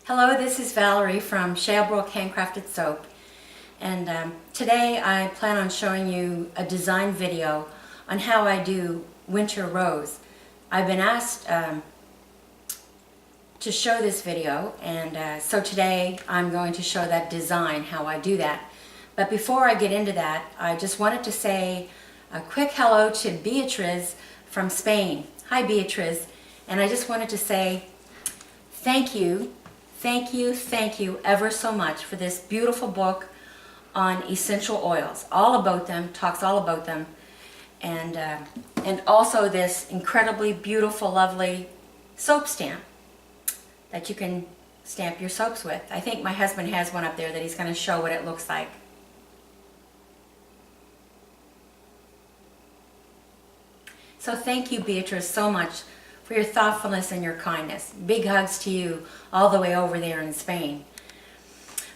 Hello, this is Valerie from Shalebrook Handcrafted Soap, and today I plan on showing you a design video on how I do winter rose. I've been asked to show this video, and so today I'm going to show that design, how I do that. But before I get into that, I just wanted to say a quick hello to Beatriz from Spain. Hi Beatriz, and I just wanted to say thank you ever so much for this beautiful book on essential oils. All about them, talks all about them, and also this incredibly beautiful, lovely soap stamp that you can stamp your soaps with. I think my husband has one up there that he's going to show what it looks like. So thank you, Beatrice, so much for your thoughtfulness and your kindness. Big hugs to you all the way over there in Spain.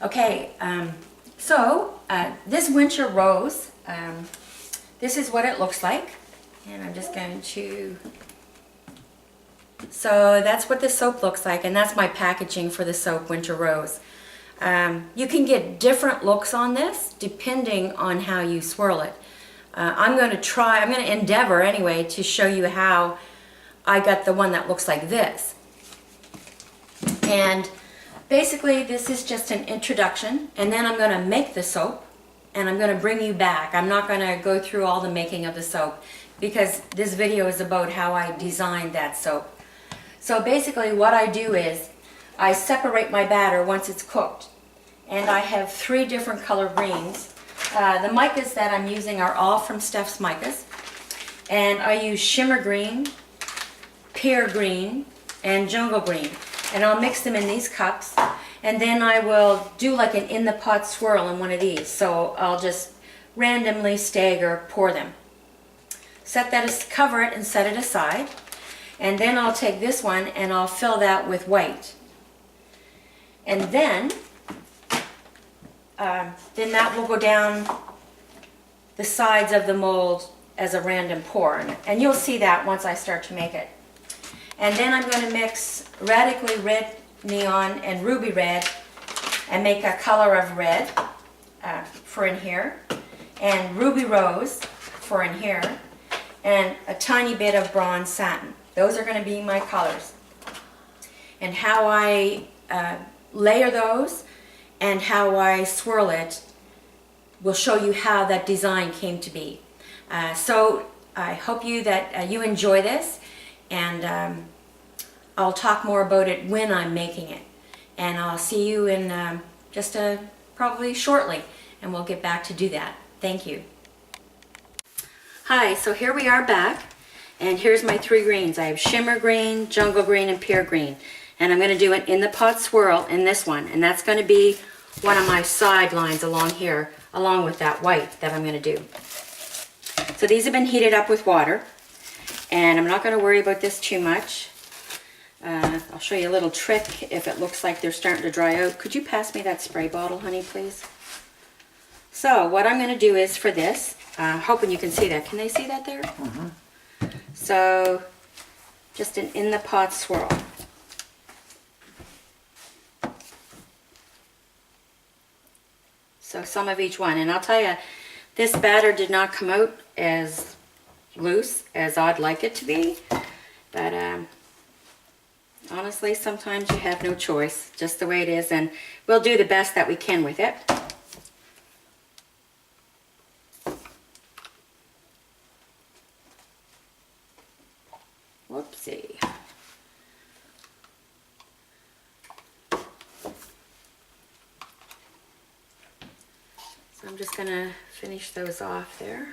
Okay, this winter rose, this is what it looks like. And I'm just going to, so that's what the soap looks like, and that's my packaging for the soap Winter Rose. You can get different looks on this depending on how you swirl it. I'm going to endeavor anyway to show you how I got the one that looks like this. And basically this is just an introduction, and then I'm going to make the soap and I'm going to bring you back. I'm not going to go through all the making of the soap because this video is about how I designed that soap. So basically what I do is I separate my batter once it's cooked, and I have 3 different color greens. The micas that I'm using are all from Steph's Micas, and I use shimmer green, pear green, and jungle green, and I'll mix them in these cups, and then I will do like an in the pot swirl in one of these. So I'll just randomly stagger pour them, cover it and set it aside, and then I'll take this one and I'll fill that with white, and then that will go down the sides of the mold as a random pour, and you'll see that once I start to make it. And then I'm going to mix radically red neon and ruby red and make a color of red for in here, and ruby rose for in here, and a tiny bit of bronze satin. Those are going to be my colors. And how I layer those and how I swirl it will show you how that design came to be. So I hope that you enjoy this, and I'll talk more about it when I'm making it. And I'll see you in probably shortly, and we'll get back to do that. Thank you. Hi, so here we are back, and here's my 3 greens. I have shimmer green, jungle green, and pear green. And I'm going to do an in the pot swirl in this one, and that's going to be one of my side lines along here, along with that white that I'm going to do. So these have been heated up with water, and I'm not going to worry about this too much. I'll show you a little trick if it looks like they're starting to dry out. Could you pass me that spray bottle, honey, please? So what I'm going to do is for this, hoping you can see that. Can they see that there? Mm-hmm. So just an in the pot swirl. So some of each one, and I'll tell you, this batter did not come out as loose as I'd like it to be, but honestly, sometimes you have no choice, just the way it is, and we'll do the best that we can with it. Whoopsie. So I'm just going to finish those off there.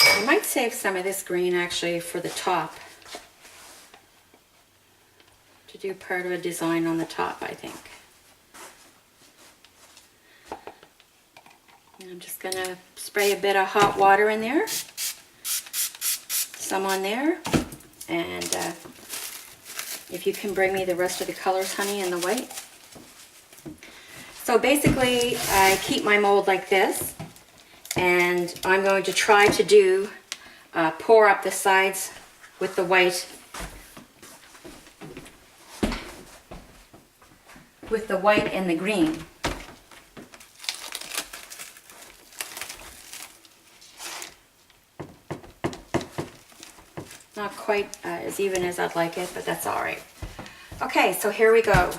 I might save some of this green actually for the top, to do part of a design on the top, I think. And I'm just going to spray a bit of hot water in there some on there. And if you can bring me the rest of the colors, honey, and the white. So basically, I keep my mold like this, and I'm going to try to do pour up the sides with the white, and the green. Not quite as even as I'd like it, but that's all right. Okay, so here we go.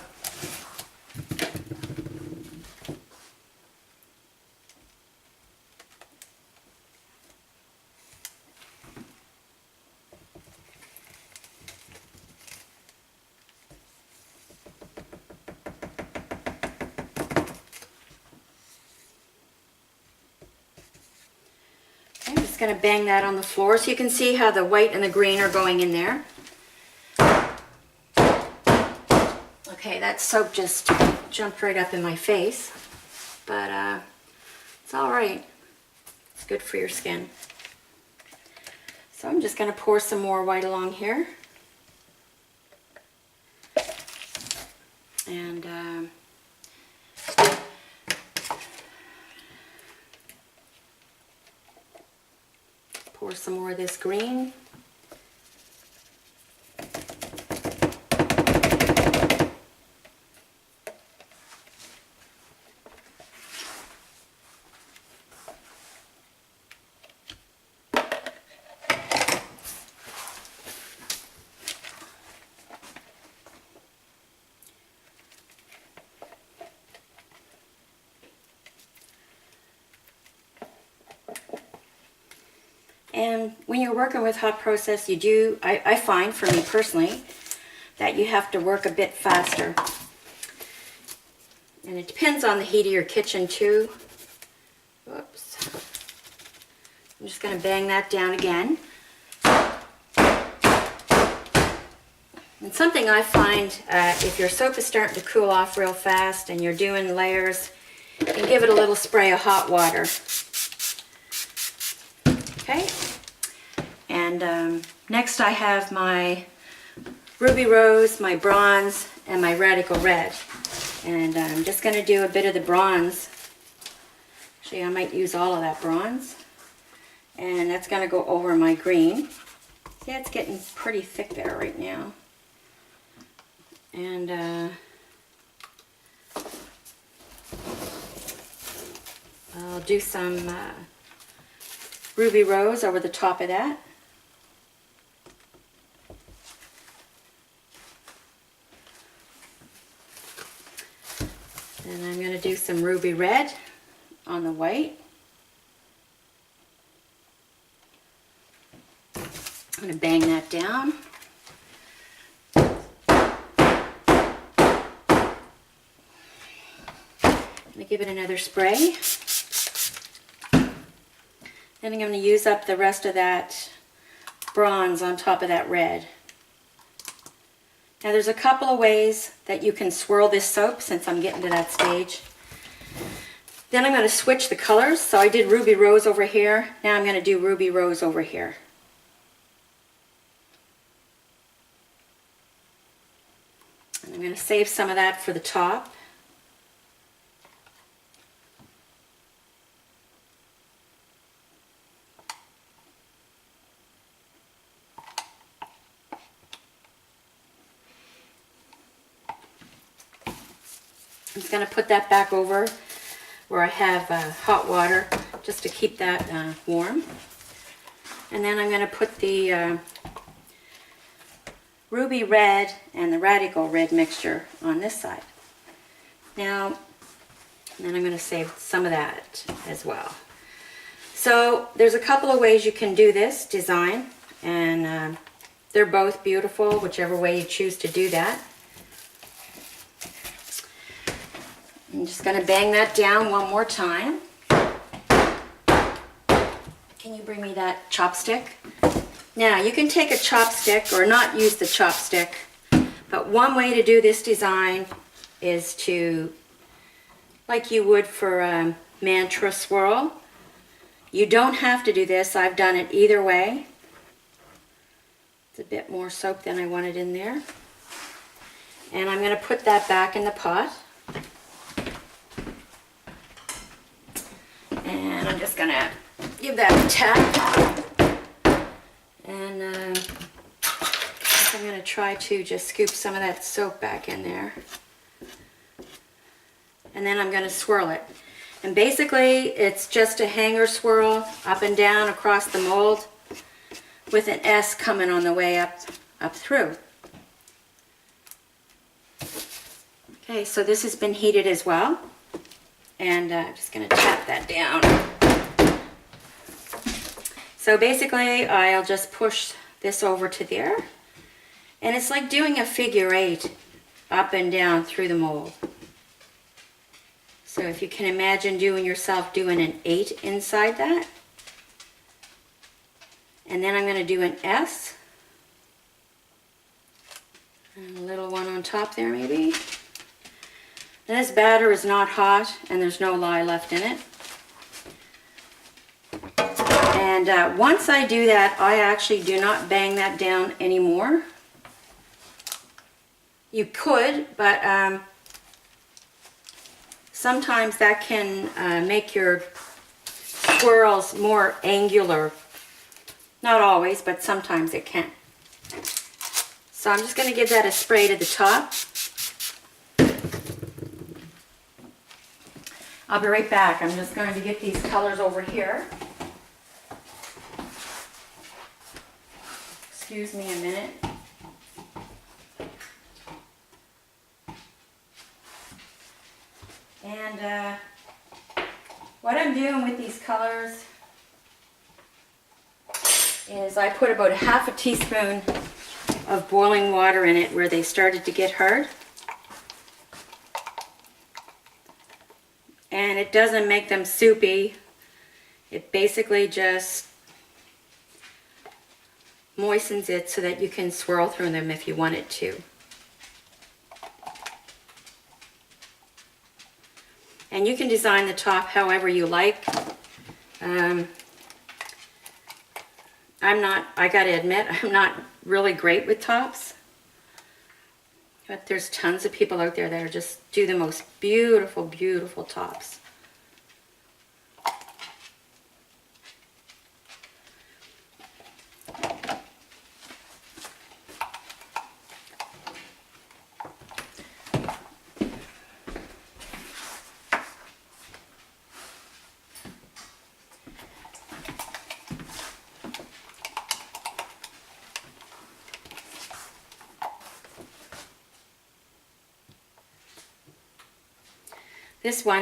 I'm just going to bang that on the floor so you can see how the white and the green are going in there. Okay, that soap just jumped right up in my face, but it's all right. It's good for your skin. So I'm just going to pour some more white along here. And pour some more of this green. And when you're working with hot process, you do, I find, for me personally, that you have to work a bit faster. And it depends on the heat of your kitchen too. Whoops. I'm just going to bang that down again. And something I find, if your soap is starting to cool off real fast and you're doing layers, you can give it a little spray of hot water. Okay, and next I have my Ruby Rose, my Bronze, and my Radical Red. And I'm just going to do a bit of the bronze. Actually, I might use all of that bronze. And that's going to go over my green. See, it's getting pretty thick there right now. And I'll do some Ruby Rose over the top of that. And I'm going to do some Ruby Red on the white. I'm going to bang that down. I'm going to give it another spray. Then I'm going to use up the rest of that bronze on top of that red. Now there's a couple of ways that you can swirl this soap since I'm getting to that stage. Then I'm going to switch the colors. So I did Ruby Rose over here. Now I'm going to do Ruby Rose over here. And I'm going to save some of that for the top. I'm just going to put that back over where I have hot water just to keep that warm. And then I'm going to put the Ruby Red and the Radical Red mixture on this side. Now, then I'm going to save some of that as well. So there's a couple of ways you can do this design, and they're both beautiful, whichever way you choose to do that. I'm just going to bang that down one more time. Can you bring me that chopstick? Now, you can take a chopstick or not use the chopstick, but one way to do this design is to, like you would for a mantra swirl. You don't have to do this. I've done it either way. It's a bit more soap than I wanted in there. And I'm going to put that back in the pot. And I'm just going to give that a tap. And I'm going to try to just scoop some of that soap back in there. And then I'm going to swirl it. And basically it's just a hanger swirl up and down across the mold with an S coming on the way up through. Okay, so this has been heated as well. And I'm just going to tap that down. So basically I'll just push this over to there. And it's like doing a figure 8 up and down through the mold. So if you can imagine yourself doing an 8 inside that. And then I'm going to do an S. And a little one on top there maybe. And this batter is not hot and there's no lye left in it. And once I do that, I actually do not bang that down anymore. You could, but sometimes that can make your swirls more angular. Not always, but sometimes it can. So I'm just going to give that a spray to the top. I'll be right back. I'm just going to get these colors over here. Excuse me a minute. And what I'm doing with these colors is I put about half a teaspoon of boiling water in it where they started to get hard. And it doesn't make them soupy. It basically just moistens it so that you can swirl through them if you wanted to. And you can design the top however you like. I gotta admit, I'm not really great with tops. But there's tons of people out there that are just do the most beautiful, beautiful tops.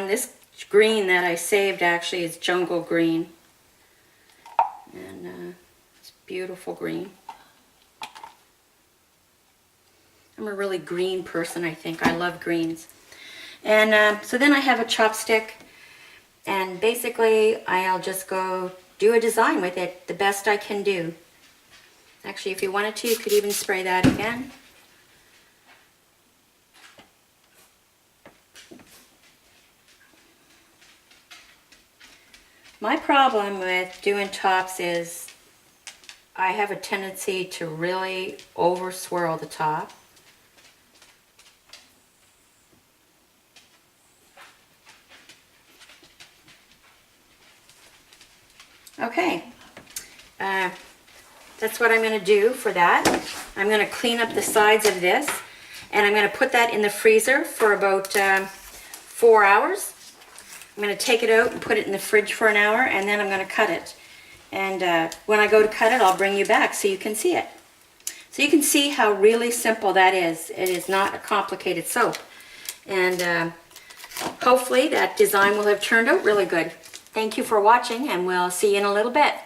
This green that I saved actually is jungle green. And it's beautiful green. I'm a really green person, I think. I love greens. And so then I have a chopstick. And basically I'll just go do a design with it the best I can do. Actually, if you wanted to, you could even spray that again. My problem with doing tops is I have a tendency to really over swirl the top. Okay, that's what I'm going to do for that. I'm going to clean up the sides of this and I'm going to put that in the freezer for about 4 hours. I'm going to take it out and put it in the fridge for an hour, and then I'm going to cut it. And when I go to cut it, I'll bring you back so you can see it. So you can see how really simple that is. It is not a complicated soap. And hopefully that design will have turned out really good. Thank you for watching, and we'll see you in a little bit.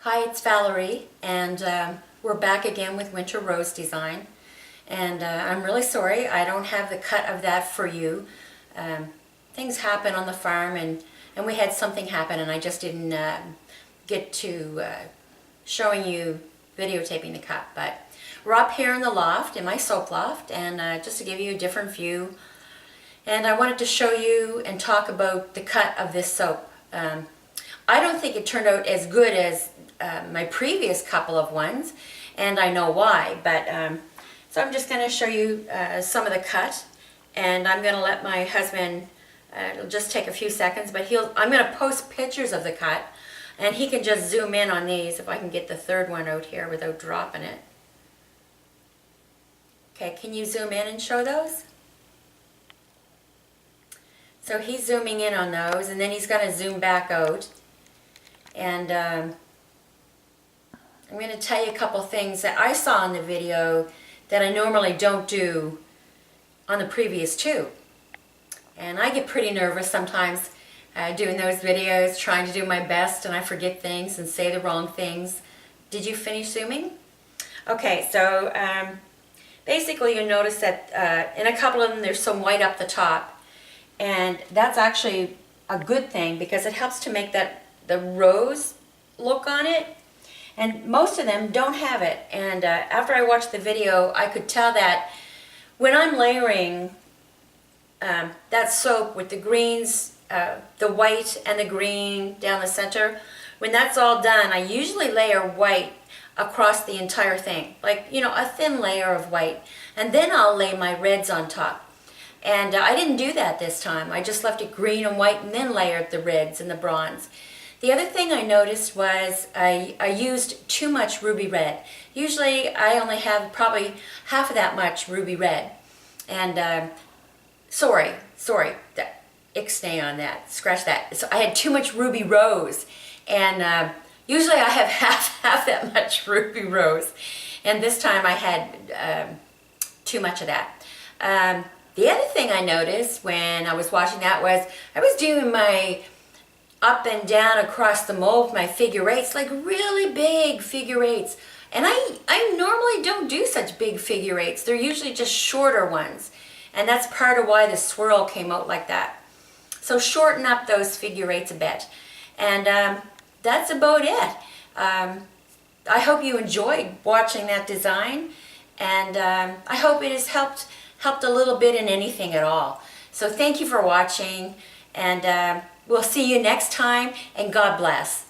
Hi, it's Valerie, and we're back again with Winter Rose Design. And I'm really sorry I don't have the cut of that for you. Things happen on the farm, and we had something happen, and I just didn't get to showing you videotaping the cut. But we're up here in the loft, in my soap loft, and just to give you a different view. And I wanted to show you and talk about the cut of this soap. I don't think it turned out as good as my previous couple of ones, and I know why. But so I'm just going to show you some of the cut, and I'm going to let my husband, it'll just take a few seconds, but I'm going to post pictures of the cut, and he can just zoom in on these if I can get the third one out here without dropping it. Okay, can you zoom in and show those? So he's zooming in on those, and then he's going to zoom back out. And I'm going to tell you a couple things that I saw in the video that I normally don't do on the previous two. And I get pretty nervous sometimes doing those videos, trying to do my best, and I forget things and say the wrong things. Did you finish zooming? Okay, so basically you notice that in a couple of them there's some white up the top, and that's actually a good thing because it helps to make the rose look on it, and most of them don't have it. And after I watched the video, I could tell that when I'm layering that soap with the greens, the white and the green down the center, when that's all done, I usually layer white across the entire thing, like, you know, a thin layer of white, and then I'll lay my reds on top. And I didn't do that this time. I just left it green and white and then layered the reds and the bronze. The other thing I noticed was I used too much ruby red. Usually I only have probably half of that much ruby red. And sorry, ixnay on that, scratch that. So I had too much ruby rose, and usually I have half that much ruby rose, and this time I had too much of that. The other thing I noticed when I was watching that was I was doing my up and down across the mold with my figure eights, like really big figure eights. And I normally don't do such big figure eights. They're usually just shorter ones. And that's part of why the swirl came out like that. So shorten up those figure eights a bit. And that's about it. I hope you enjoyed watching that design. And I hope it has helped a little bit in anything at all. So thank you for watching. And we'll see you next time, and God bless.